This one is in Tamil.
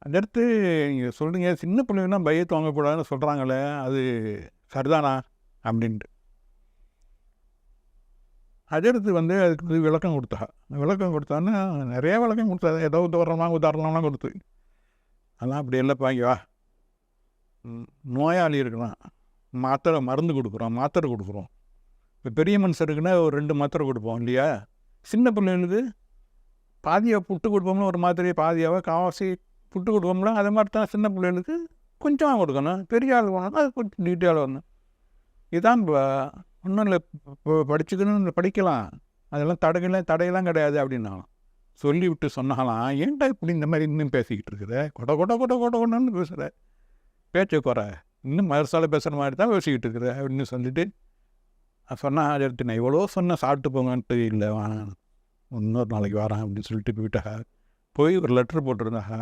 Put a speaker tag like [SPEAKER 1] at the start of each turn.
[SPEAKER 1] அடுத்து நீங்கள் சொல்கிறீங்க சின்ன பிள்ளைங்கன்னா பயத்தை வாங்கக்கூடாதுன்னு சொல்கிறாங்களே, அது சரிதானா அப்படின்ட்டு. அடுத்து அதுக்கு விளக்கம் கொடுத்தா. விளக்கம் கொடுத்தான்னா நிறைய விளக்கம் கொடுத்தா, ஏதோ உதாரணம்லாம் கொடுத்து. அதெல்லாம் அப்படி இல்லைப்பா, இங்கே வா. நோயாளி இருக்கிறான், மருந்து கொடுக்குறோம், மாத்திரை கொடுக்குறோம். இப்போ பெரிய மனுஷருக்குன்னா ஒரு 2 மாத்திரை கொடுப்போம் இல்லையா? சின்ன பிள்ளைங்களுக்கு பாதியாக புட்டு கொடுப்போம்ல, ஒரு மாத்திரையை பாதியாக காவாசி புட்டு கொடுப்போம்ல, அது மாதிரி தான் சின்ன பிள்ளைகளுக்கு கொஞ்சமாக கொடுக்கணும். பெரிய ஆள் போனோம்னா அது கொஞ்சம் டீட்டெயிலாக வரணும். இதுதான் ஒன்றும் இல்லை, இப்போ படிச்சுக்கணும்னு படிக்கலாம், அதெல்லாம் தடையெல்லாம் கிடையாது அப்படின்னாலும் சொல்லிவிட்டு சொன்னாலாம், ஏன்டா இப்படி இந்த மாதிரி இன்னும் பேசிக்கிட்டு இருக்கிற, கொடன்னு பேசுகிற, பேச்சை குறை, இன்னும் மறுசால பேசுகிற மாதிரி தான் பேசிக்கிட்டு இருக்கிற அப்படின்னு சொல்லிட்டு சொன்னால் அடுத்து நான் எவ்வளோ சொன்னேன் சாப்பிட்டு போங்கன்ட்டு, இல்லை வேணாம் இன்னொரு நாளைக்கு வரேன் அப்படின்னு சொல்லிட்டு போயிட்டாங்க. போய் ஒரு லெட்ரு போட்டிருந்தாங்க.